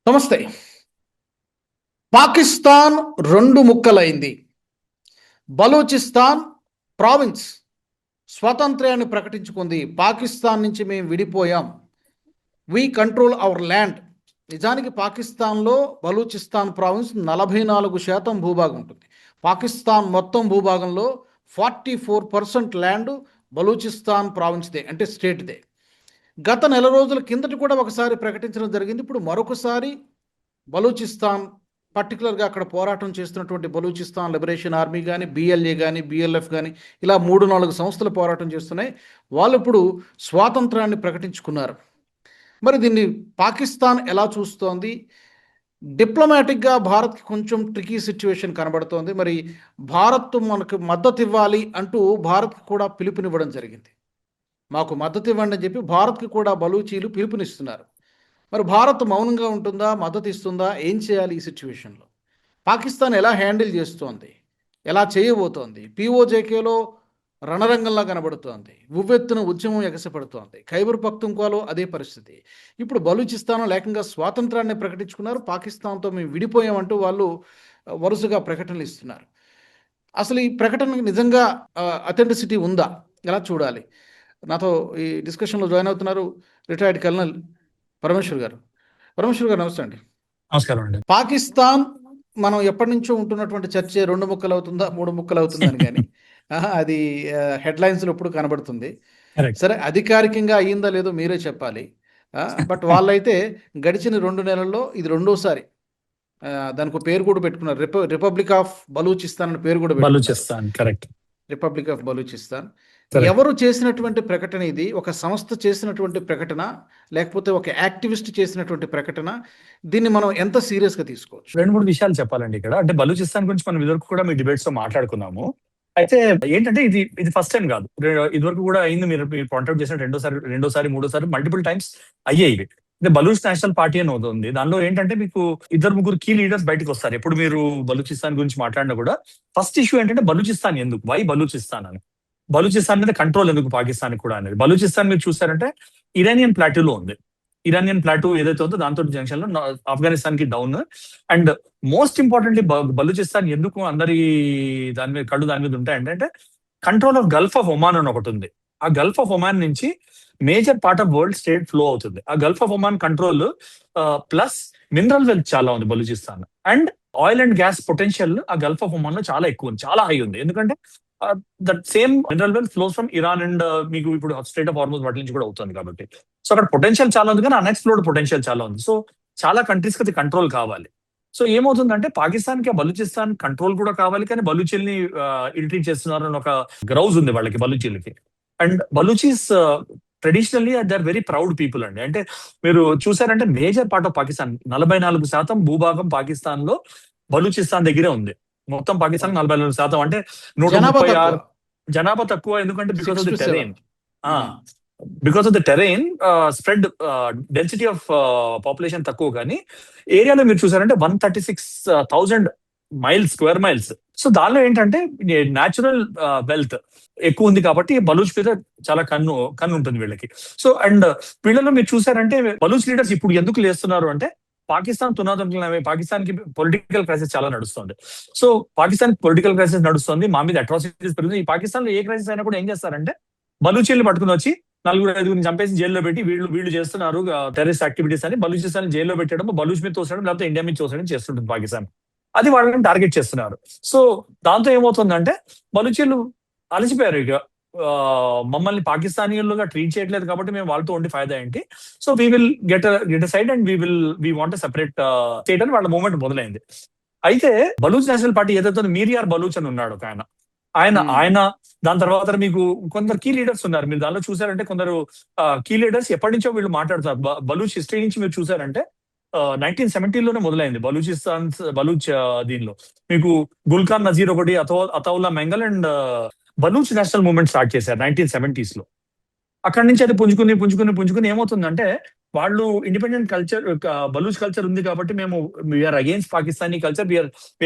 నమస్తే. పాకిస్తాన్ రెండు ముక్కలైంది. బలూచిస్తాన్ ప్రావిన్స్ స్వాతంత్ర్యాన్ని ప్రకటించుకుంది. పాకిస్తాన్ నుంచి మేము విడిపోయాం, వీ కంట్రోల్ అవర్ ల్యాండ్. నిజానికి పాకిస్తాన్లో బలూచిస్తాన్ ప్రావిన్స్ 44% భూభాగం ఉంటుంది. పాకిస్తాన్ మొత్తం భూభాగంలో 44% ల్యాండ్ బలూచిస్తాన్ ప్రావిన్స్దే, అంటే స్టేట్దే. గత నెల రోజుల కిందటి కూడా ఒకసారి ప్రకటించడం జరిగింది. ఇప్పుడు మరొకసారి బలూచిస్తాన్, పర్టికులర్గా అక్కడ పోరాటం చేస్తున్నటువంటి బలూచిస్తాన్ లిబరేషన్ ఆర్మీ కానీ, బిఎల్ఏ కానీ, బిఎల్ఎఫ్ కానీ, ఇలా 3-4 సంస్థలు పోరాటం చేస్తున్నాయి. వాళ్ళు ఇప్పుడు స్వాతంత్రాన్ని ప్రకటించుకున్నారు. మరి దీన్ని పాకిస్తాన్ ఎలా చూస్తోంది? డిప్లొమాటిక్గా భారత్కి కొంచెం ట్రికీ సిచ్యువేషన్ కనబడుతోంది. మరి భారత్ మనకు మద్దతు ఇవ్వాలి అంటూ భారత్కి కూడా పిలుపునివ్వడం జరిగింది. మాకు మద్దతు ఇవ్వండి అని చెప్పి భారత్కి కూడా బలూచీలు పిలుపునిస్తున్నారు. మరి భారత్ మౌనంగా ఉంటుందా, మద్దతు ఇస్తుందా? ఏం చేయాలి ఈ సిచ్యువేషన్లో? పాకిస్తాన్ ఎలా హ్యాండిల్ చేస్తోంది, ఎలా చేయబోతోంది? పిఓజేకేలో రణరంగంలా కనబడుతోంది. ఉవ్వెత్తున ఉద్యమం ఎగసిపడుతోంది. ఖైబర్ పఖ్తుంఖ్వాలో అదే పరిస్థితి. ఇప్పుడు బలూచిస్తాన్ ఏకంగా స్వాతంత్రాన్ని ప్రకటించుకున్నారు. పాకిస్తాన్తో మేము విడిపోయామంటూ వాళ్ళు వరుసగా ప్రకటనలు ఇస్తున్నారు. అసలు ఈ ప్రకటనకు నిజంగా అథెంటిసిటీ ఉందా? ఎలా చూడాలి? నాతో ఈ డిస్కషన్లో జాయిన్ అవుతున్నారు రిటైర్డ్ కల్నల్ పరమేశ్వర్ గారు. పరమేశ్వర్ గారు నమస్తే అండి. నమస్కారం అండి. పాకిస్తాన్ మనం ఎప్పటి నుంచో ఉంటున్నటువంటి చర్చ 2 ముక్కలు అవుతుందా 3 ముక్కలు అవుతుందని, కానీ అది హెడ్లైన్స్లో ఎప్పుడు కనబడుతుంది. సరే, అధికారికంగా అయ్యిందా లేదో మీరే చెప్పాలి. బట్ వాళ్ళైతే గడిచిన 2 నెలల్లో ఇది రెండోసారి దానికి పేరు కూడా పెట్టుకున్నారు. రిపబ్లిక్ ఆఫ్ బలూచిస్తాన్ అని పేరు కూడా పెట్టుకున్నారు. Republic of Balochistan. ఎవరు చేసినటువంటి ప్రకటన ఇది? ఒక సంస్థ చేసినటువంటి ప్రకటన, లేకపోతే ఒక యాక్టివిస్ట్ చేసినటువంటి ప్రకటన? దీన్ని మనం ఎంత సీరియస్ గా తీసుకోవచ్చు? 2-3 విషయాలు చెప్పాలండి ఇక్కడ. అంటే బలూచిస్తాన్ గురించి మనం ఇదివరకు కూడా మీ డిబేట్స్ లో మాట్లాడుకున్నాము. అయితే ఏంటంటే ఇది ఫస్ట్ టైం కాదు. ఇదివరకు కూడా అయింది. మీరు పాయింట్అవుట్ చేసిన రెండోసారి మూడోసారి మల్టిపుల్ టైమ్స్ అయ్యాయి. అంటే బలూచ్ నేషనల్ పార్టీ అని ఉంది. దానిలో ఏంటంటే మీకు 2-3 కీ లీడర్స్ బయటకు వస్తారు. ఎప్పుడు మీరు బలూచిస్తాన్ గురించి మాట్లాడినా కూడా ఫస్ట్ ఇష్యూ ఏంటంటే బలూచిస్తాన్ ఎందుకు, వై బలూచిస్తాన్ అని, బలూచిస్తాన్ మీద కంట్రోల్ ఎందుకు పాకిస్తాన్ కూడా అనేది. బలూచిస్తాన్ మీరు చూసారంటే ఇరానియన్ ప్లాటూలో ఉంది. ఇరానియన్ ప్లాటూ ఏదైతే ఉందో దాంతో జంక్షన్ లో ఆఫ్ఘనిస్తాన్ కి down. And most importantly Balochistan ఎందుకు అందరి దాని మీద ఉంటాయంటే control of Gulf of Oman అని ఒకటి ఉంది. ఆ గల్ఫ్ ఆఫ్ ఒమాన్ నుంచి major part of world state flow అవుతుంది. ఆ Gulf of Oman control plus mineral wealth చాలా ఉంది Balochistan. And oil and gas potential ఆ గల్ఫ్ ఆఫ్ ఒమాన్ లో చాలా ఎక్కువ ఉంది, చాలా హై ఉంది. ఎందుకంటే that same mineral wealth flows from Iran and మీకు ఇప్పుడు స్టేట్ ఆఫ్ హార్మోజ్ వాటి నుంచి కూడా అవుతుంది కాబట్టి. సో అక్కడ పొటెన్షియల్ చాలా ఉంది, కానీ అన్ఎక్స్ప్లోర్డ్ పొటెన్షియల్ చాలా ఉంది. సో చాలా కంట్రీస్ కి అది కంట్రోల్ కావాలి. సో ఏమవుతుందంటే పాకిస్తాన్ కి బలూచిస్తాన్ కంట్రోల్ కూడా కావాలి, కానీ బలూచిల్ని ఇరిటేట్ చేస్తున్నారు అని ఒక గ్రౌజ్ ఉంది వాళ్ళకి, బలూచిల్కి. And Baluchis traditionally they are very proud people అండి. అంటే మీరు చూసారంటే మేజర్ పార్ట్ ఆఫ్ పాకిస్తాన్ 44% భూభాగం పాకిస్తాన్ లో బలూచిస్తాన్ దగ్గరే ఉంది. మొత్తం పాకిస్తాన్ 44%, అంటే 136 జనాభా తక్కువ. ఎందుకంటే because of the terrain, spread density of population తక్కువ. కానీ ఏరియాలో మీరు చూసారంటే 136,000 స్క్వేర్ మైల్స్. సో దానిలో ఏంటంటే న్యాచురల్ వెల్త్ ఎక్కువ ఉంది కాబట్టి బలూచ్ మీద చాలా కన్ను ఉంటుంది వీళ్ళకి. సో అండ్ వీళ్ళలో మీరు చూసారంటే బలూచ్ లీడర్స్ ఇప్పుడు ఎందుకు లేస్తున్నారు అంటే పాకిస్తాన్ పాకిస్తాన్ కి పొలిటికల్ క్రైసిస్ చాలా నడుస్తుంది. సో పాకిస్తాన్ పొలిటికల్ క్రైసిస్ నడుస్తుంది, మా మీద అట్రాసిటీస్ పెరుగుతుంది. ఈ పాకిస్తాన్ లో ఏ క్రైసిస్ అయినా కూడా ఏం చేస్తారంటే బలూచీలు పట్టుకుని వచ్చి 4-5 చంపేసి జైల్లో పెట్టి వీళ్ళు చేస్తున్నారు టెర్రరిస్ట్ యాక్టివిటీస్ అని బలూచిస్తాన్ జైల్లో పెట్టడం, బలూచ్ మీద తోసడం, లేకపోతే ఇండియా మీద తోసడం చేస్తుంటుంది పాకిస్తాన్. అది వాళ్ళని టార్గెట్ చేస్తున్నారు. సో దాంతో ఏమవుతుందంటే బలూచీలు అలసిపోయారు. ఇక మమ్మల్ని పాకిస్తానీయులుగా ట్రీట్ చేయట్లేదు కాబట్టి మేము వాళ్ళతో ఉండి ఫైదా ఏంటి, so we will get side and we want separate state అని వాళ్ళ మూవ్మెంట్ మొదలైంది. అయితే బలూచ్ నేషనల్ పార్టీ ఏదైతే మీరియార్ బలూచ్ అని ఉన్నాడు ఒక ఆయన దాని తర్వాత మీకు కొందరు కీ లీడర్స్ ఉన్నారు. మీరు దానిలో చూసారంటే కొందరు కీ లీడర్స్ ఎప్పటి నుంచో వీళ్ళు మాట్లాడుతారు. బలూచ్ హిస్టరీ నుంచి మీరు చూసారంటే 1970లోనే మొదలైంది బలూచ్ దీనిలో. మీకు గుల్ఖాన్ నజీర్ ఒకటి, Ataullah Mengal and Baloch national movement start చేశారు 1970s లో. అక్కడి నుంచి అది పుంజుకుని ఏమవుతుందంటే వాళ్ళు ఇండిపెండెంట్ కల్చర్, బలూచ్ కల్చర్ ఉంది కాబట్టి మేము we are against Pakistani culture, we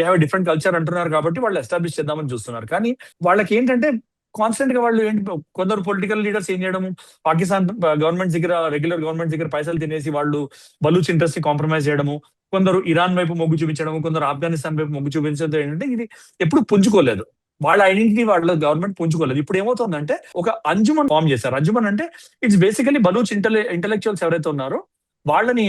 have different culture అంటున్నారు కాబట్టి వాళ్ళు ఎస్టాబ్లిష్ చేద్దామని చూస్తున్నారు. కానీ వాళ్ళకి ఏంటంటే కాన్స్టెంట్ గా వాళ్ళు ఏంటి, కొందరు పొలిటికల్ లీడర్స్ ఏం చేయడము, పాకిస్తాన్ గవర్నమెంట్ దగ్గర, రెగ్యులర్ గవర్నమెంట్ దగ్గర పైసలు తినేసి వాళ్ళు బలూచ్ ఇంట్రెస్ట్ ని కాంప్రమైజ్ చేయడము, కొందరు ఇరాన్ వైపు మొగ్గు చూపించడము, కొందరు ఆఫ్ఘనిస్తాన్ వైపు మొగ్గు చూపించడం ఏంటంటే ఇది ఎప్పుడు పుంజుకోలేదు. వాళ్ళ ఐడెంటిటీ వాళ్ళ గవర్నమెంట్ పుంజుకోలేదు. ఇప్పుడు ఏమవుతుందంటే ఒక అంజుమన్ ఫామ్ చేశారు. అంజుమన్ అంటే ఇట్స్ బేసికలీ బలూచ్ ఇంటెలెక్చువల్స్ ఎవరైతే ఉన్నారో వాళ్ళని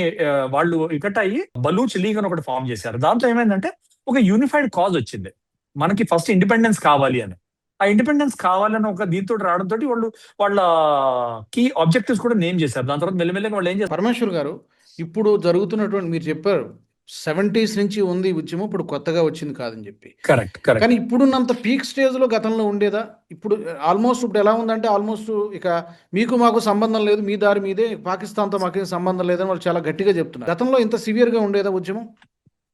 వాళ్ళు ఇకట్ అయ్యి బలూచ్ లీగ్ అని ఒకటి ఫామ్ చేశారు. దాంట్లో ఏమైందంటే ఒక యూనిఫైడ్ కాజ్ వచ్చింది, మనకి ఫస్ట్ ఇండిపెండెన్స్ కావాలి అని. ఆ ఇండిపెండెన్స్ కావాలని ఒక దీంతో రావడంతో వాళ్ళు వాళ్ళ కీ ఆబ్జెక్టివ్స్ కూడా నేమ్ చేశారు. దాని తర్వాత మెల్లమెల్లగా వాళ్ళు ఏం చేస్తారు, పరమేశ్వర్ గారు, ఇప్పుడు జరుగుతున్నటువంటి మీరు చెప్పారు 70s నుంచి ఉంది ఈ ఉద్యమం, ఇప్పుడు కొత్తగా వచ్చింది కాదని చెప్పి. కరెక్ట్ కరెక్ట్ కానీ ఇప్పుడున్నంత పీక్ స్టేజ్లో గతంలో ఉండేదా? ఇప్పుడు ఆల్మోస్ట్ ఇప్పుడు ఎలా ఉందంటే ఆల్మోస్ట్ ఇక మీకు మాకు సంబంధం లేదు, మీ దారి మీదే, పాకిస్తాన్తో మాకేం సంబంధం లేదని వాళ్ళు చాలా గట్టిగా చెప్తున్నారు. గతంలో ఇంత సివియర్గా ఉండేదా ఉద్యమం?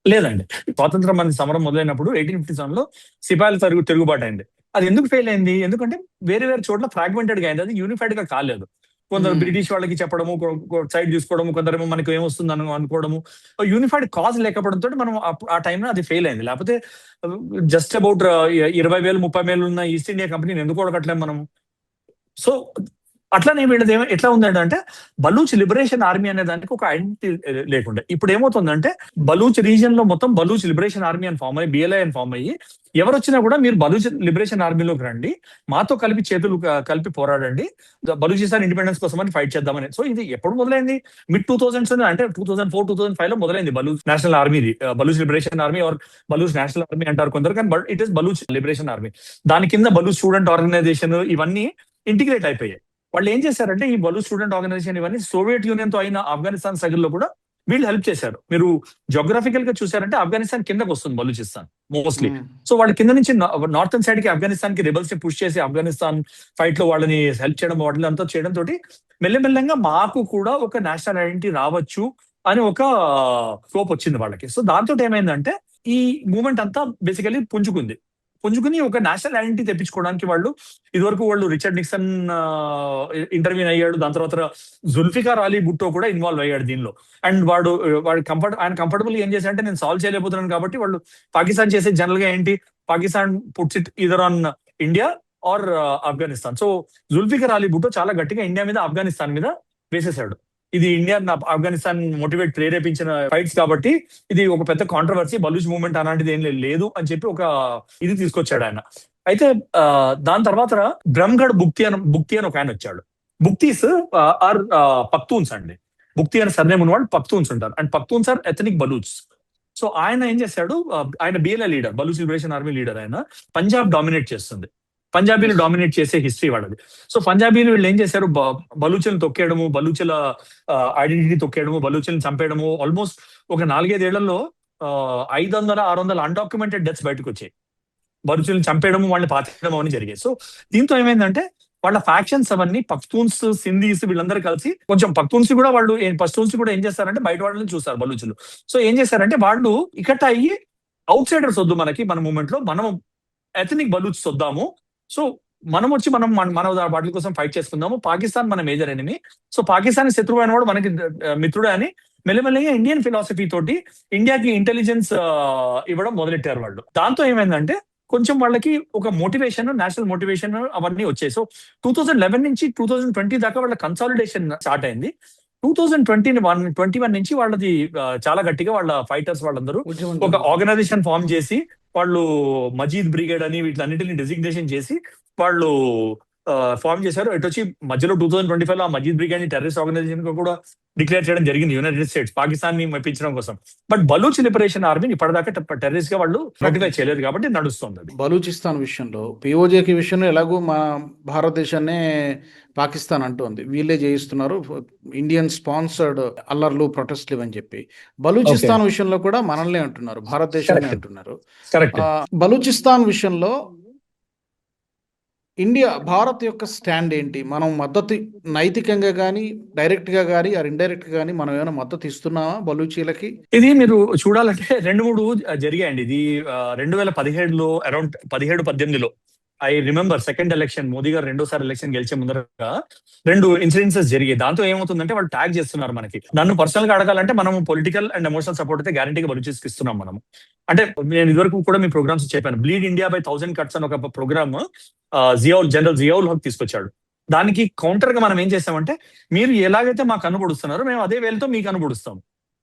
లేదండి. స్వాతంత్రం మన సమరం మొదలైనప్పుడు 1857 లో సిపాయిల తిరుగుబాటు అయింది. అది ఎందుకు ఫెయిల్ అయింది? ఎందుకంటే వేరే వేరే చోట్ల ఫ్రాగ్మెంటెడ్ గా అయింది, అది యూనిఫైడ్ గా కాలేదు. కొందరు బ్రిటిష్ వాళ్ళకి చెప్పడము, సైడ్ చూసుకోవడము, కొందరేమో మనకు ఏమొస్తుంది అనుకోవడము, యూనిఫైడ్ కాజ్ లేకపోవడంతో మనం ఆ టైంలో అది ఫెయిల్ అయింది. లేకపోతే జస్ట్ అబౌట్ 20,000 30,000 ఉన్న ఈస్ట్ ఇండియా కంపెనీని ఎందుకు అడగట్లేము మనము? సో అట్లానే వీళ్ళది ఎట్లా ఉందంటే బలూచ్ లిబరేషన్ ఆర్మీ అనే దానికి ఒక ఐడెంటిటీ లేకుండా ఇప్పుడు ఏమవుతుందంటే బలూచ్ రీజియన్ లో మొత్తం బలూచ్ లిబరేషన్ ఆర్మీ అని ఫామ్ అయ్యి, BLI అని ఫామ్ అయ్యి, ఎవరు వచ్చినా కూడా మీరు బలూచ్ లిబరేషన్ ఆర్మీలోకి రండి, మాతో కలిపి చేతులు కలిపి పోరాడండి, బలూచిస్తాన్ ఇండిపెండెన్స్ కోసం అని ఫైట్ చేద్దామని. సో ఇది ఎప్పుడు మొదలైంది? మిడ్ 2000s అంటే 2004-2005 లో మొదలైంది బలూచ్ నేషనల్ ఆర్మీది. Baloch liberation army or Baloch national army అంటారు కొందరు, కానీ it is Baloch liberation army. దాని కింద బలూచ్ స్టూడెంట్ ఆర్గనైజేషన్ ఇవన్నీ ఇంటిగ్రేట్ అయిపోయాయి. వాళ్ళు ఏం చేశారంటే ఈ బలూచ్ స్టూడెంట్ ఆర్గనైజేషన్ ఇవన్నీ సోవియట్ యూనియన్ తో అయిన ఆఫ్ఘనిస్తాన్ స్ట్రగుల్ లో కూడా వీళ్ళు హెల్ప్ చేశారు. మీరు జోగ్రఫికల్ గా చూసారంటే ఆఫ్ఘనిస్తాన్ కిందకు వస్తుంది బలూచిస్తాన్ మోస్ట్లీ. సో వాళ్ళ కింద నుంచి నార్థన్ సైడ్ కి ఆఫ్ఘనిస్తాన్ కి రిబల్స్ ని పుష్ చేసి ఆఫ్ఘనిస్తాన్ ఫైట్ లో వాళ్ళని హెల్ప్ చేయడం, వాటిలంతా చేయడం తోటి మెల్లమెల్లంగా మాకు కూడా ఒక నేషనల్ ఐడెంటిటీ రావచ్చు అని ఒక స్కోప్ వచ్చింది వాళ్ళకి. సో దాంతో ఏమైందంటే ఈ మూవ్మెంట్ అంతా బేసికలీ పుంజుకుని ఒక నేషనల్ ఐడెంటిటీ తెప్పించుకోవడానికి ఇదివరకు వాళ్ళు రిచర్డ్ నిక్సన్ ఇంటర్వ్యూన్ అయ్యాడు, దాని తర్వాత జుల్ఫికార్ అలీ భుట్టో కూడా ఇన్వాల్వ్ అయ్యాడు దీనిలో. అండ్ ఆయన కంఫర్టబుల్ ఏం చేశారంటే నేను సాల్వ్ చేయలేకపోతున్నాను కాబట్టి వాళ్ళు పాకిస్తాన్ చేసే జనరల్ గా ఏంటి, Pakistan puts it either on India or Afghanistan. So Zulfikar Ali Bhutto చాలా గట్టిగా ఇండియా మీద ఆఫ్ఘనిస్తాన్ మీద వేసేసాడు. ఇది ఇండియా ఆఫ్ఘనిస్తాన్ ప్రేరేపించిన ఫైట్స్ కాబట్టి ఇది ఒక పెద్ద కాంట్రవర్సీ, బలూచ్ మూవ్మెంట్ అలాంటిది ఏం లేదు అని చెప్పి ఒక ఇది తీసుకొచ్చాడు ఆయన. అయితే దాని తర్వాత బ్రహ్మగఢ్ బుక్తి అని ఒక ఆయన వచ్చాడు. బుక్తీస్ ఆర్ పఖ్తూన్స్ అండి. బుక్తి అని సర్నేమ్ ఉన్న వాళ్ళు పఖ్తూన్స్ ఉంటారు, and Pakhtuns are ethnic Baloch. So ఆయన ఏం చేశాడు, ఆయన BLI leader, Baloch liberation army leader. ఆయన పంజాబ్ డామినేట్ చేస్తుంది, పంజాబీని డామినేట్ చేసే హిస్టరీ వాళ్ళది. సో పంజాబీలు వీళ్ళు ఏం చేశారు, బలూచులను తొక్కేయడము, బలూచుల ఐడెంటిటీ తొక్కేయడము, బలూచులను చంపేయడము. ఆల్మోస్ట్ ఒక 4-5 ఏళ్లలో 500-600 అన్డాక్యుమెంటెడ్ డెత్స్ బయటకు వచ్చాయి. బలూచులను చంపేయడము, వాళ్ళని పాతేయడం అని జరిగాయి. సో దీంతో ఏమైందంటే వాళ్ళ ఫ్యాక్షన్స్ అవన్నీ పఖ్తూన్స్, సింధీస్ వీళ్ళందరూ కలిసి, కొంచెం పఖ్తూన్స్ కూడా వాళ్ళు పష్తూన్స్ కూడా ఏం చేస్తారంటే బయట వాళ్ళని చూస్తారు బలూచులు. సో ఏం చేశారంటే వాళ్ళు ఇకట్ అయ్యి అవుట్ సైడర్స్ వద్దు మనకి, మన మూమెంట్ లో మనం ఎథనిక్ బలూచ్ వద్దాము, సో మనం వచ్చి మన వాటి కోసం ఫైట్ చేసుకుందాము, పాకిస్తాన్ మన మేజర్ ఎనిమి, సో పాకిస్తాన్ శత్రువు అయిన వాడు మనకి మిత్రుడే అని మెల్లమెల్లగా ఇండియన్ ఫిలాసఫీ తోటి ఇండియాకి ఇంటెలిజెన్స్ ఇవ్వడం మొదలెట్టారు వాళ్ళు. దాంతో ఏమైందంటే కొంచెం వాళ్ళకి ఒక మోటివేషన్, నేషనల్ మోటివేషన్ అవన్నీ వచ్చాయి. సో 2011 నుంచి 2020 దాకా వాళ్ళ కన్సాలిడేషన్ స్టార్ట్ అయింది. 2021 నుంచి వాళ్ళది చాలా గట్టిగా వాళ్ళ ఫైటర్స్ వాళ్ళందరూ ఒక ఆర్గనైజేషన్ ఫామ్ చేసి వాళ్ళు మజీద్ బ్రిగేడ్ అని వీటిలన్నిటిని డెసిగ్నేషన్ చేసి వాళ్ళు ఫామ్ చేశారు. ఇటు వచ్చి మధ్యలో 2025 ఆ మజీద్ బ్రిగేడ్ ని టెర్రరిస్ట్ ఆర్గనైజేషన్ కూడా డిక్లేర్ చేయడం జరిగింది యునైటెడ్ స్టేట్స్, పాకిస్తాన్ ని మెప్పించడం కోసం. బట్ బలూచ్ లిబరేషన్ ఆర్మీని ఇప్పటిదాకా టెర్రరిస్ట్ గా వాళ్ళు నోటిఫై చేయలేదు కాబట్టి నడుస్తుంది అది. బలూచిస్తాన్ విషయంలో POJకి విషయంలో ఎలాగో మా భారతదేశాన్నే పాకిస్తాన్ అంటోంది, వీళ్ళే చేయిస్తున్నారు ఇండియన్ స్పాన్సర్డ్ అల్లర్లు, ప్రొటెస్ట్లు అని చెప్పి. బలూచిస్తాన్ విషయంలో కూడా మనల్ని అంటున్నారు, భారతదేశాన్ని అంటున్నారు. బలూచిస్తాన్ విషయంలో భారత్ యొక్క స్టాండ్ ఏంటి? మనం మద్దతు నైతికంగా కానీ, డైరెక్ట్ గా కానీ, ఇండైరెక్ట్ గా కానీ మనం ఏమైనా మద్దతు ఇస్తున్నామా బలూచీలకి? ఇది మీరు చూడాలంటే 2-3 జరిగాయండి. ఇది 2017లో అరౌండ్ 17-18లో I remember second election, Modi garu రెండోసారి ఎలక్షన్ గెలిచే ముందరగా 2 ఇన్సిడెన్సెస్ జరిగాయి. దాంతో ఏమవుతుందంటే వాళ్ళు ట్యాగ్ చేస్తున్నారు మనకి. నన్ను పర్సనల్ గా అడగాలంటే మనం పొలిటికల్ అండ్ ఎమోషనల్ సపోర్ట్ అయితే గ్యారంటీగా బలూచిస్కి ఇస్తున్నాం మనం. అంటే నేను ఇదివరకు కూడా మీ ప్రోగ్రామ్స్ చెప్పాను, బ్లీడ్ ఇండియా బై 1000 కట్స్ అని ఒక ప్రోగ్రామ్ జనరల్ జియావుల్ హక్ తీసుకొచ్చాడు. దానికి కౌంటర్ గా మనం ఏం చేస్తామంటే, మీరు ఎలాగైతే మాకు అనుబడుస్తున్నారో మేము అదే వేలతో మీకు అనుబడుస్తాం,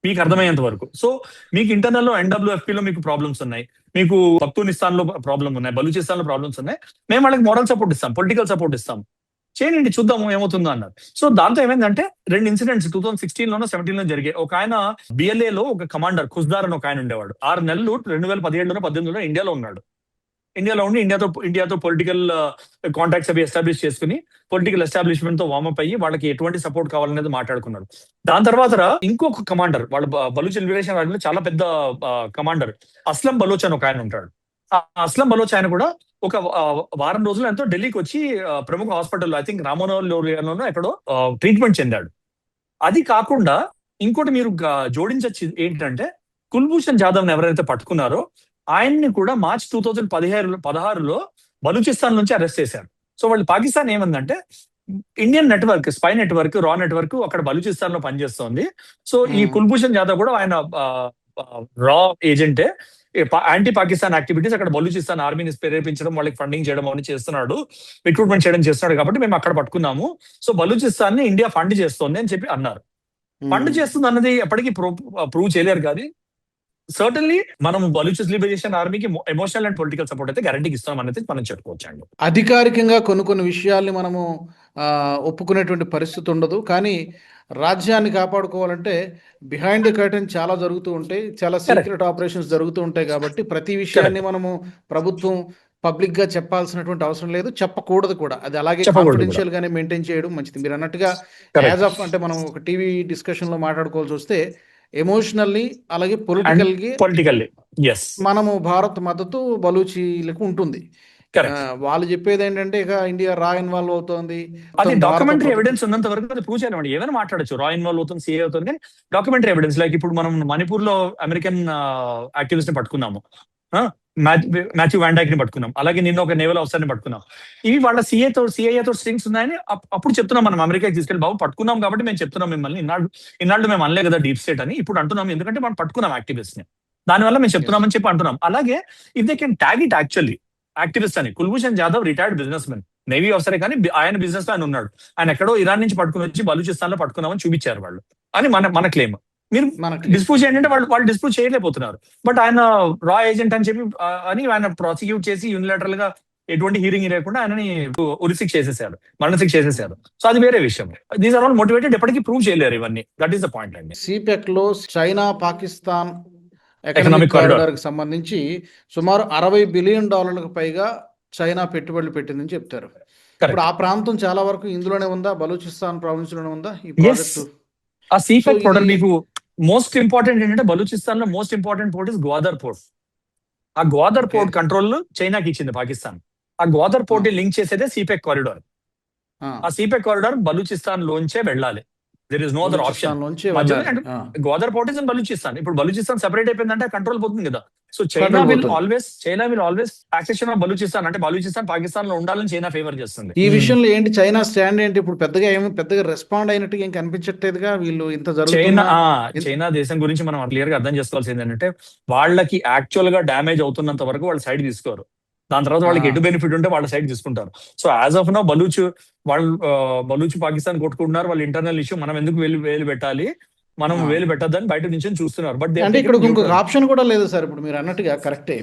మీకు అర్థమయ్యేంత వరకు. సో మీకు ఇంటర్నల్ లో NWFP లో మీకు ప్రాబ్లమ్స్ ఉన్నాయి, మీకు పఖ్తూనిస్తాన్ లో ప్రాబ్లమ్ ఉన్నాయి, బలూచిస్తాన్ లో ప్రాబ్లమ్స్ ఉన్నాయి, మేము వాళ్ళకి మోరల్ సపోర్ట్ ఇస్తాం, పొలిటికల్ సపోర్ట్ ఇస్తాం, చేయండి చూద్దాము ఏమవుతుందో అన్నారు. సో దాంతో ఏమైందంటే 2 ఇన్సిడెంట్స్ 2016 లోనో 17 లో జరిగాయి. ఒక ఆయన BLA లో ఒక కమాండర్ ఖుష్దార్ అని ఒక ఆయన ఉండేవాడు. 6 నెలలు 2017 18లో ఇండియాలో ఉన్నాడు. ఇండియాలో ఉండి ఇండియాతో పొలిటికల్ కాంటాక్ట్స్ అవి ఎస్టాబ్లిష్ చేసుకుని పొలిటికల్ ఎస్టాబ్లిష్మెంట్ తో వార్మప్ అయ్యి వాళ్ళకి ఎటువంటి సపోర్ట్ కావాలనేది మాట్లాడుకున్నారు. దాని తర్వాత ఇంకొక కమాండర్, వాళ్ళ బలూచ్ లిబరేషన్ ఆర్మీలో చాలా పెద్ద కమాండర్ అస్లం బలోచ్ అని ఒక ఆయన ఉంటాడు. ఆ అస్లం బలోచ్ ఆయన కూడా ఒక వారం రోజులు ఎంతో ఢిల్లీకి వచ్చి ప్రముఖ హాస్పిటల్లో, ఐ థింక్ రామోనోలోనో ఎక్కడో ట్రీట్మెంట్ చెందాడు. అది కాకుండా ఇంకోటి మీరు జోడించచ్చు ఏంటంటే, కుల్భూషణ్ జాదవ్ ఎవరైతే పట్టుకున్నారో ఆయన్ని కూడా మార్చ్ 2016లో బలూచిస్తాన్ నుంచి అరెస్ట్ చేశారు. సో వాళ్ళు పాకిస్తాన్ ఏమందంటే, ఇండియన్ నెట్వర్క్, స్పై నెట్వర్క్, రా నెట్వర్క్ అక్కడ బలూచిస్తాన్ లో పనిచేస్తోంది. సో ఈ కుల్భూషణ్ జాదవ్ కూడా ఆయన రా ఏజెంటే, యాంటీ పాకిస్తాన్ యాక్టివిటీస్ అక్కడ బలూచిస్తాన్ ఆర్మీని ప్రేరేపించడం, వాళ్ళకి ఫండింగ్ చేయడం అని చేస్తున్నాడు, రిక్రూట్మెంట్ చేయడం చేస్తున్నాడు, కాబట్టి మేము అక్కడ పట్టుకున్నాము. సో బలూచిస్తాన్ ని ఇండియా ఫండ్ చేస్తోంది అని చెప్పి అన్నారు. ఫండ్ చేస్తుంది అన్నది ఎప్పటికీ ప్రూవ్ చేయలేరు. కానీ సర్టన్లీ మనం బలూచిస్ లిబరేషన్ ఆర్మీకి ఎమోషనల్ అండ్ పొలిటికల్ సపోర్ట్ అయితే గ్యారంటీకి ఇస్తాం అనేది మనం చెప్పుకోవచ్చండి. అధికారికంగా కొన్ని విషయాల్ని మనము ఒప్పుకునేటువంటి పరిస్థితి ఉండదు. కానీ రాజ్యాన్ని కాపాడుకోవాలంటే బిహైండ్ ది కర్టెన్ చాలా జరుగుతూ ఉంటాయి, చాలా సీక్రెట్ ఆపరేషన్స్ జరుగుతూ ఉంటాయి. కాబట్టి ప్రతి విషయాన్ని మనము ప్రభుత్వం పబ్లిక్ గా చెప్పాల్సినటువంటి అవసరం లేదు, చెప్పకూడదు కూడా. అది అలాగే కాన్ఫిడెన్షియల్ గానే మెయింటైన్ చేయడం మంచిది. మీరు అన్నట్టుగా యాజ్ ఆఫ్ అంటే మనం ఒక టీవీ డిస్కషన్ లో మాట్లాడుకోవాల్సి వస్తే ఎమోషనల్లీ అలాగే పొలిటికల్లీ మనము భారత్ మద్దతు బలూచీలకు ఉంటుంది. వాళ్ళు చెప్పేది ఏంటంటే ఇక ఇండియా రా ఇన్వాల్వ్ అవుతోంది, అది డాక్యుమెంటరీ ఎవిడెన్స్ ఉన్నంత వరకు అది ప్రూవ్ చేయలేమండి. ఏమైనా మాట్లాడచ్చు, రా ఇన్వాల్వ్ అవుతుంది, సిఏ అవుతుంది, కానీ డాక్యుమెంటరీ ఎవిడెన్స్, లైక్ ఇప్పుడు మనం మణిపూర్ లో అమెరికన్ యాక్టివిస్ట్ ని పట్టుకున్నాము, మాథ్యూ వాండాక్ ని పట్టుకున్నాం, అలాగే నిన్న ఒక నేవల్ ఆఫీసర్ ని పట్టుకున్నాం. ఇవి వాళ్ళ సిఐఏతో స్ట్రింగ్స్ ఉన్నాయని అప్పుడు చెప్తున్నాం, మనం అమెరికాకి తీసుకెళ్ళి బాబు పట్టుకున్నాం కాబట్టి మేము చెప్తున్నాం మిమ్మల్ని, ఇన్నాళ్ళు మేము అనలే కదా డీప్ స్టేట్ అని, ఇప్పుడు అంటున్నాం ఎందుకంటే మనం పట్టుకున్నాం యాక్టివిస్ట్ ని, దానివల్ల మేము చెప్తున్నామని చెప్పి అంటున్నాం. అలాగే if they can tag it actually activist అని, Kulbhushan Jadhav retired businessmen, navy ఆఫీసరే, కానీ ఆయన బిజినెస్ లో ఆయన ఉన్నాడు, ఆయన ఎక్కడో ఇరాన్ నుంచి పట్టుకుని వచ్చి బలూచిస్తాన్ లో పట్టుకున్నామని చూపించారు వాళ్ళు అని మన క్లెయిమ్. మీరు డిస్ప్రూవ్ చేయండి అంటే వాళ్ళు డిస్ప్రూవ్ చేయలేకపోతున్నారు. బట్ ఆయన రా ఏజెంట్ అని చెప్పి అని ఆయన ప్రాసిక్యూట్ చేసి యూనిలాటరల్ గా ఎటువంటి హీరింగ్ లేకుండా ఆయనని ఉరిశిక్ష చేసేసారు, మరణశిక్ష చేసేసారు. సో అది వేరే విషయం. దీస్ ఆర్ ఆల్ మోటివేటెడ్, ఎప్పటికీ ప్రూవ్ చేయలేరు ఇవన్నీ. దట్ ఈస్ ద పాయింట్ అండి. సిపెక్ లో చైనా పాకిస్తాన్ ఎకనామిక్ కారిడార్ కి సంబంధించి సుమారు $60 బిలియన్ పైగా చైనా పెట్టుబడులు పెట్టిందని చెప్తారు. ఇప్పుడు ఆ ప్రాంతం చాలా వరకు ఇందులోనే ఉందా, బలూచిస్తాన్ ప్రావిన్స్ లోనే ఉందా ఈ ప్రాజెక్టు? ఆ సిపెక్ ప్రొడక్ట్ మీకు మోస్ట్ ఇంపార్టెంట్ ఏంటంటే, బలూచిస్తాన్ లో most important port is Gwadar port. ఆ గ్వాదర్ పోర్ట్ కంట్రోల్ చైనాకి ఇచ్చింది పాకిస్తాన్. ఆ గ్వాదర్ పోర్ట్ ని లింక్ చేసేదే సిపెక్ కారిడార్. ఆ సిపెక్ కారిడార్ బలూచిస్తాన్ లోంచే వెళ్ళాలి, there is no other option. Gwadar port is in Balochistan. ఇప్పుడు బలూచిస్తాన్ సెపరేట్ అయిపోయిందంటే కంట్రోల్ పోతుంది కదా. So China will always accession of Balochistan, అంటే బలూచిస్తాన్ పాకిస్తాన్ లో ఉండాలని చైనా ఫేవర్ చేస్తుంది. ఈ విషయంలో ఏంటి చైనా స్టాండ్ ఏంటి? ఇప్పుడు పెద్దగా రెస్పాండ్ అయినట్టుగా ఏం కనిపించట్లేదుగా. వీళ్ళు ఇంత చైనా దేశం గురించి మనం క్లియర్ గా అర్థం చేసుకోవాల్సింది ఏంటంటే, వాళ్ళకి యాక్చువల్ గా డ్యామేజ్ అవుతున్నంత వరకు వాళ్ళు సైడ్ తీసుకోరు, దాని తర్వాత వాళ్ళకి ఎటు బెనిఫిట్ ఉంటే వాళ్ళ సైడ్ తీసుకుంటారు. So as of now Baloch Pakistan కొట్టుకుంటున్నారు, వాళ్ళ ఇంటర్నల్ ఇష్యూ, మనం ఎందుకు వేలు పెట్టాలి, మనం వేలు పెట్టద్దని బయట నుంచి చూస్తున్నారు. బట్ అంటే ఇక్కడ ఇంకొక ఆప్షన్ కూడా లేదు సార్. ఇప్పుడు మీరు అన్నట్టుగా కరెక్టే.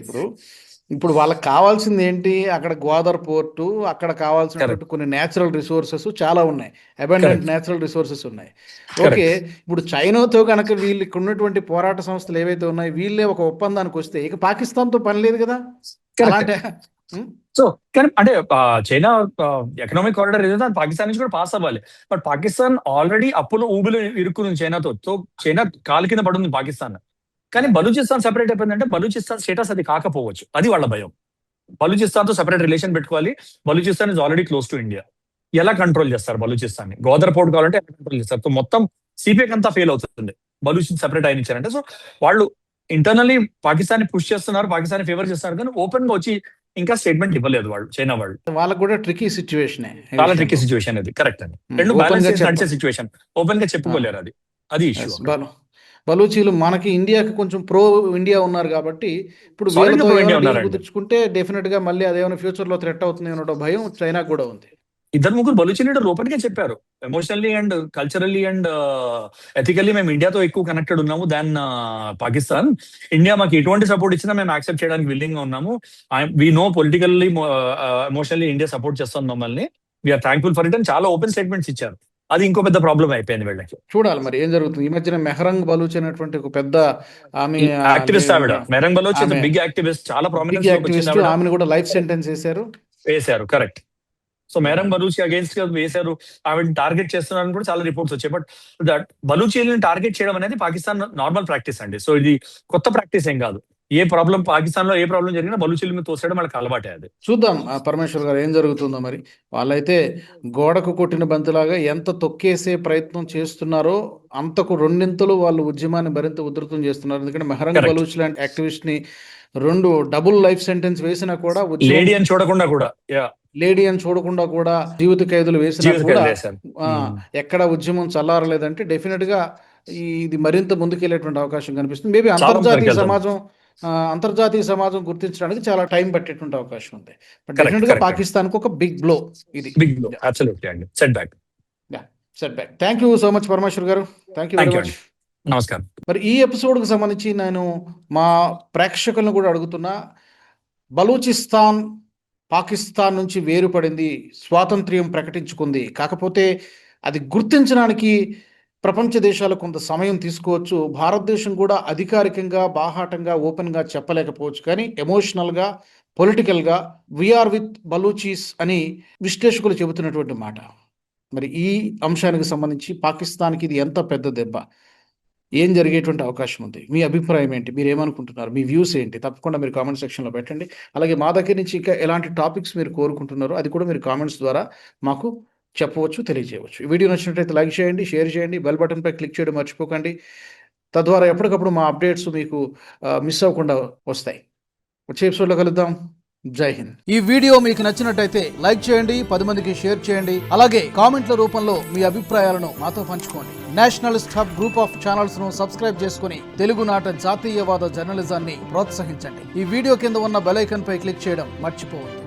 ఇప్పుడు వాళ్ళకి కావాల్సింది ఏంటి? అక్కడ గ్వాదర్ పోర్టు, అక్కడ కావాల్సినటువంటి కొన్ని నేచురల్ రిసోర్సెస్ చాలా ఉన్నాయి, అబండెంట్ నేచురల్ రిసోర్సెస్ ఉన్నాయి. ఓకే, ఇప్పుడు చైనాతో కనుక వీళ్ళు ఇక్కడ ఉన్నటువంటి పోరాట సంస్థలు ఏవైతే ఉన్నాయి, వీళ్ళే ఒక ఒప్పందానికి వస్తే ఇక పాకిస్తాన్ తో పని లేదు కదా. సో కానీ అంటే చైనా ఎకనామిక్ కారిడార్ ఏదైతే పాకిస్తాన్ నుంచి కూడా పాస్ అవ్వాలి. బట్ పాకిస్తాన్ ఆల్రెడీ అప్పులు ఊబిలో ఇరుక్కుని చైనాతో. సో చైనా కాలు కింద పడుతుంది పాకిస్తాన్. కానీ బలూచిస్తాన్ సెపరేట్ అయిపోయిందంటే బలూచిస్తాన్ స్టేటస్ అది కాకపోవచ్చు, అది వాళ్ళ భయం. బలూచిస్తాన్ తో సెపరేట్ రిలేషన్ పెట్టుకోవాలి. Balochistan is already close to India. ఎలా కంట్రోల్ చేస్తారు బలూచిస్తాన్ ని? గ్వాదర్ పోర్ట్ కావాలంటే ఎలా కంట్రోల్ చేస్తారు? సో మొత్తం సిపిఎక్ అంతా ఫెయిల్ అవుతుంది బలూచిస్తాన్ సెపరేట్ అయినిచ్చారంటే. సో వాళ్ళు ఇంటర్నల్లీ పాకిస్తాన్ ని పుష్ చేస్తున్నారు, పాకిస్తాన్ ఫేవర్ చేస్తున్నారు, కానీ ఓపెన్ గా వచ్చి ఇంకా స్టేట్మెంట్ ఇవ్వలేదు వాళ్ళు, చైనా వాళ్ళు. వాళ్ళకు కూడా ట్రికీ సిచ్యువేషన్. చాలా ట్రిక్కీ సిచ్యువేషన్ అది, కరెక్ట్ అండి. రెండు బ్యాలెన్స్ చేసి నడిచే సిచ్యువేషన్, ఓపెన్ గా చెప్పుకోలేరు, అది ఇష్యూ. బలూచీలు మనకి ఇండియాకి కొంచెం ప్రో ఇండియా ఉన్నారు కాబట్టి ఇప్పుడు Solid వీళ్ళతో pro India ఏమైనా deal ఉన్నారండి. కుదుర్చుకుంటే డెఫినెట్ గా మళ్ళీ అదేమైనా ఫ్యూచర్ లో థ్రెట్ అవుతుంది అన్న భయం చైనా కూడా ఉంది. ఇద్దరు ముగ్గురు బలూచి లీడర్ ఓపెన్ గా చెప్పారు, emotionally and culturally and ethically మేము ఇండియాతో ఎక్కువ కనెక్టెడ్ ఉన్నాము దాన్ పాకిస్తాన్. ఇండియా మాకు ఎటువంటి సపోర్ట్ ఇచ్చినా మేము యాక్సెప్ట్ చేయడానికి విల్లింగ్ గా ఉన్నాము. We know politically emotionally India support చేస్తాం మమ్మల్ని, వీఆర్ థ్యాంక్ఫుల్ ఫర్ ఇట్ అని చాలా ఓపెన్ స్టేట్మెంట్స్ ఇచ్చారు. అది ఇంకో పెద్ద ప్రాబ్లం అయిపోయింది వీళ్ళకి. చూడాలి మరి ఏం జరుగుతుంది. ఈ మధ్యన మెహరంగ్ బలూచ్ అనేటువంటి ఒక పెద్ద ఆమె యాక్టివిస్ట్ ఆవిడ, మెహరంగ్ బలోచ్ బిగ్ యాక్టివిస్ట్, చాలా ప్రామినెన్స్ ఆమెను కూడా లైఫ్ సెంటెన్స్ వేశారు. కరెక్ట్. సో మెహరంగ్ బలూచి అగేన్స్ట్ గా వేశారు, ఆవిడని టార్గెట్ చేస్తున్నారని కూడా చాలా రిపోర్ట్స్ వచ్చాయి. బట్ దట్ బలూచీలను టార్గెట్ చేయడం అనేది పాకిస్తాన్ నార్మల్ ప్రాక్టీస్ అండి. సో ఇది కొత్త ప్రాక్టీస్ ఏం కాదు. ఏ ప్రాబ్లం పాకిస్తాన్ లో ఏ ప్రాబ్లం జరిగినా బలూచీల మీద తోసేయడం వాళ్ళకి అలవాటే. అది చూద్దాం పరమేశ్వర్ గారు ఏం జరుగుతుందో. మరి వాళ్ళైతే గోడకు కొట్టిన బంతిలాగా ఎంత తొక్కేసే ప్రయత్నం చేస్తున్నారో అంతకు రెండింతలు వాళ్ళు ఉద్యమాన్ని మరింత ఉధృతం చేస్తున్నారు. ఎందుకంటే మెహరంగ్ బలూచ్ లాంటి యాక్టివిస్ట్ ని 2 డబుల్ లైఫ్ సెంటెన్స్ వేసినా కూడా, లేడీ అని చూడకుండా కూడా జీవిత ఖైదులు వేసినా కూడా ఎక్కడ ఉద్యమం చల్లారలేదంటే డెఫినెట్ గా ఇది మరింత ముందుకెళ్లేటువంటి అవకాశం కనిపిస్తుంది. మేబీ అంతర్జాతీయ సమాజం గుర్తించడానికి చాలా టైం పట్టేటువంటి అవకాశం ఉంది. బట్ డెఫినెట్ గా పాకిస్తాన్ కు ఒక బిగ్ బ్లో ఇది. Setback. Thank you so much Parameshwar garu. Thank you very much. నమస్కారం. మరి ఈ ఎపిసోడ్ కు సంబంధించి నేను మా ప్రేక్షకులను కూడా అడుగుతున్నా, బలూచిస్తాన్ పాకిస్తాన్ నుంచి వేరుపడింది, స్వాతంత్ర్యం ప్రకటించుకుంది. కాకపోతే అది గుర్తించడానికి ప్రపంచ దేశాలు కొంత సమయం తీసుకోవచ్చు. భారతదేశం కూడా అధికారికంగా బాహాటంగా ఓపెన్గా చెప్పలేకపోవచ్చు, కానీ ఎమోషనల్గా పొలిటికల్గా వీఆర్ విత్ బలూచీస్ అని విశ్లేషకులు చెబుతున్నటువంటి మాట. మరి ఈ అంశానికి సంబంధించి పాకిస్తాన్కి ఇది ఎంత పెద్ద దెబ్బ, ఏం జరిగేటువంటి అవకాశం ఉంది, మీ అభిప్రాయం ఏంటి, మీరు ఏమనుకుంటున్నారు, మీ వ్యూస్ ఏంటి, తప్పకుండా మీరు కామెంట్ సెక్షన్లో పెట్టండి. అలాగే మా దగ్గర నుంచి ఇంకా ఎలాంటి టాపిక్స్ మీరు కోరుకుంటున్నారో అది కూడా మీరు కామెంట్స్ ద్వారా మాకు చెప్పవచ్చు, తెలియజేయవచ్చు. ఈ వీడియో నచ్చినట్లయితే లైక్ చేయండి, షేర్ చేయండి, బెల్ బటన్పై క్లిక్ చేయడం మర్చిపోకండి. తద్వారా ఎప్పటికప్పుడు మా అప్డేట్స్ మీకు మిస్ అవ్వకుండా వస్తాయి. వచ్చే ఎపిసోడ్లో కలుద్దాం. జై హింద్. ఈ వీడియో మీకు నచ్చినట్టయితే లైక్ చేయండి, 10 మందికి షేర్ చేయండి. అలాగే కామెంట్ల రూపంలో మీ అభిప్రాయాలను మాతో పంచుకోండి. Nationalist hub group of channels ను సబ్స్క్రైబ్ చేసుకుని తెలుగునాట జాతీయవాద జర్నలిజాన్ని ప్రోత్సహించండి. ఈ వీడియో కింద ఉన్న బెల్ ఐకాన్ పై క్లిక్ చేయడం మర్చిపోవద్దు.